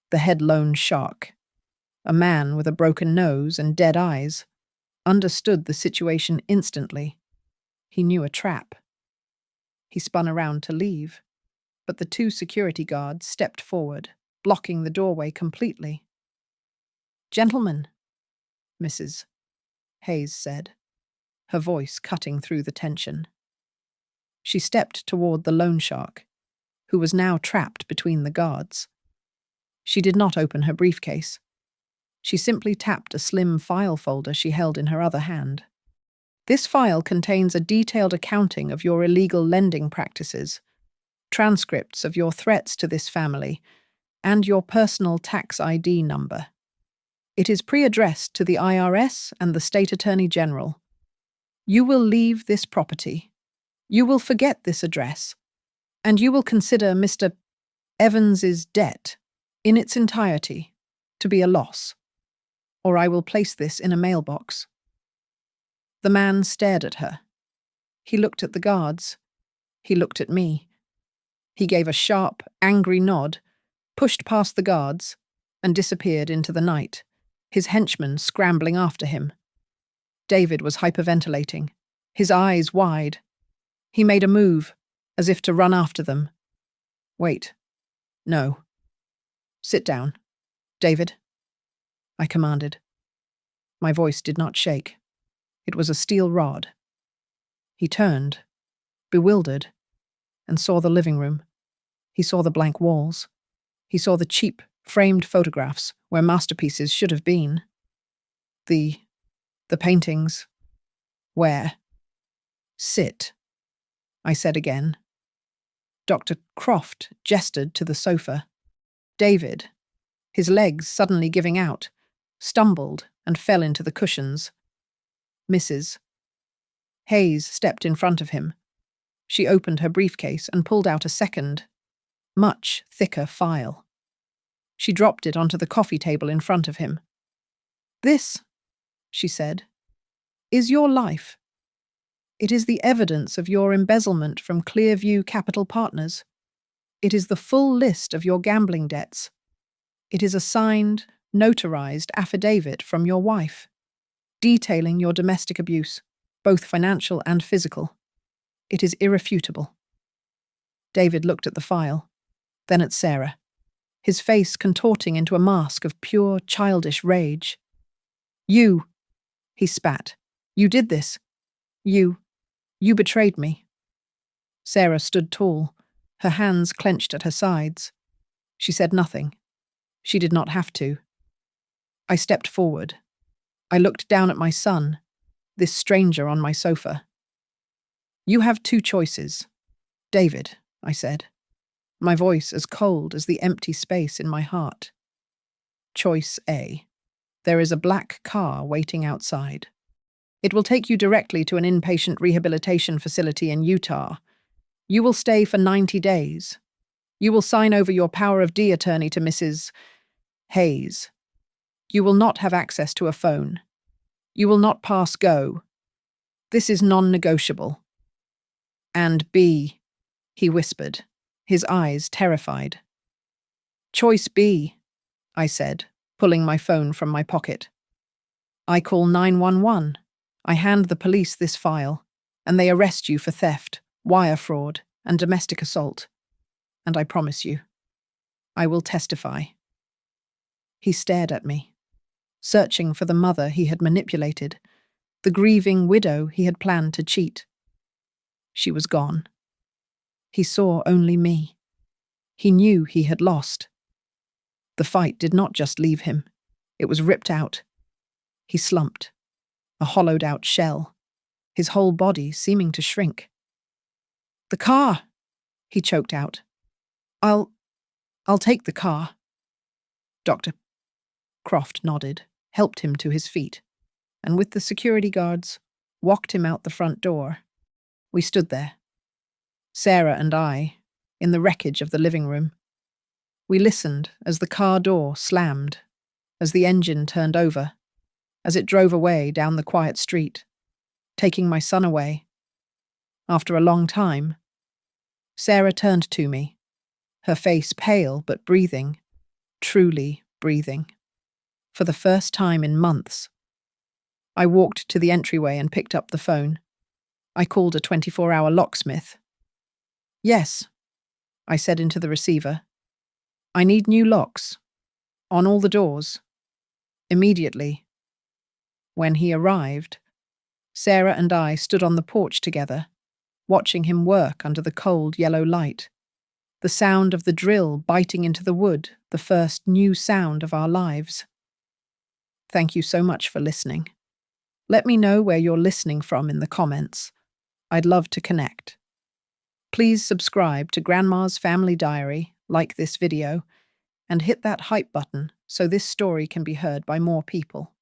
The head loan shark, a man with a broken nose and dead eyes, understood the situation instantly. He knew a trap. He spun around to leave, but the two security guards stepped forward, blocking the doorway completely. "Gentlemen," Mrs. Hayes said, her voice cutting through the tension. She stepped toward the loan shark, who was now trapped between the guards. She did not open her briefcase. She simply tapped a slim file folder she held in her other hand. "This file contains a detailed accounting of your illegal lending practices, transcripts of your threats to this family, and your personal tax ID number. It is pre-addressed to the IRS and the State Attorney General. You will leave this property. You will forget this address, and you will consider Mr. Evans's debt, in its entirety, to be a loss, or I will place this in a mailbox." The man stared at her. He looked at the guards. He looked at me. He gave a sharp, angry nod, pushed past the guards, and disappeared into the night, his henchmen scrambling after him. David was hyperventilating, his eyes wide. He made a move, as if to run after them. "Wait. No. Sit down, David," I commanded. My voice did not shake. It was a steel rod. He turned, bewildered, and saw the living room. He saw the blank walls. He saw the cheap, framed photographs where masterpieces should have been. The paintings. Where? "Sit," I said again. Dr. Croft gestured to the sofa. David, his legs suddenly giving out, stumbled and fell into the cushions. Mrs. Hayes stepped in front of him. She opened her briefcase and pulled out a second, much thicker file. She dropped it onto the coffee table in front of him. "This," she said, "is your life. It is the evidence of your embezzlement from Clearview Capital Partners. It is the full list of your gambling debts. It is a signed, notarized affidavit from your wife, detailing your domestic abuse, both financial and physical. It is irrefutable." David looked at the file, then at Sarah, his face contorting into a mask of pure, childish rage. "You," he spat. "You did this. You betrayed me." Sarah stood tall, her hands clenched at her sides. She said nothing. She did not have to. I stepped forward. I looked down at my son, this stranger on my sofa. "You have two choices, David," I said, my voice as cold as the empty space in my heart. "Choice A. There is a black car waiting outside. It will take you directly to an inpatient rehabilitation facility in Utah. You will stay for 90 days. You will sign over your power of D attorney to Mrs. Hayes. You will not have access to a phone. You will not pass go. This is non-negotiable." "And B," he whispered, his eyes terrified. "Choice B," I said, pulling my phone from my pocket. "I call 911. I hand the police this file, and they arrest you for theft, wire fraud, and domestic assault. And I promise you, I will testify." He stared at me, searching for the mother he had manipulated, the grieving widow he had planned to cheat. She was gone. He saw only me. He knew he had lost. The fight did not just leave him. It was ripped out. He slumped, a hollowed-out shell, his whole body seeming to shrink. "The car," he choked out. I'll take the car." Dr. Croft nodded, helped him to his feet, and with the security guards, walked him out the front door. We stood there. Sarah and I, in the wreckage of the living room. We listened as the car door slammed, as the engine turned over, as it drove away down the quiet street, taking my son away. After a long time, Sarah turned to me, her face pale but breathing, truly breathing. For the first time in months. I walked to the entryway and picked up the phone. I called a 24-hour locksmith. "Yes," I said into the receiver. "I need new locks. On all the doors. Immediately." When he arrived, Sarah and I stood on the porch together, watching him work under the cold yellow light. The sound of the drill biting into the wood, the first new sound of our lives. Thank you so much for listening. Let me know where you're listening from in the comments. I'd love to connect. Please subscribe to Grandma's Family Diary, like this video, and hit that hype button so this story can be heard by more people.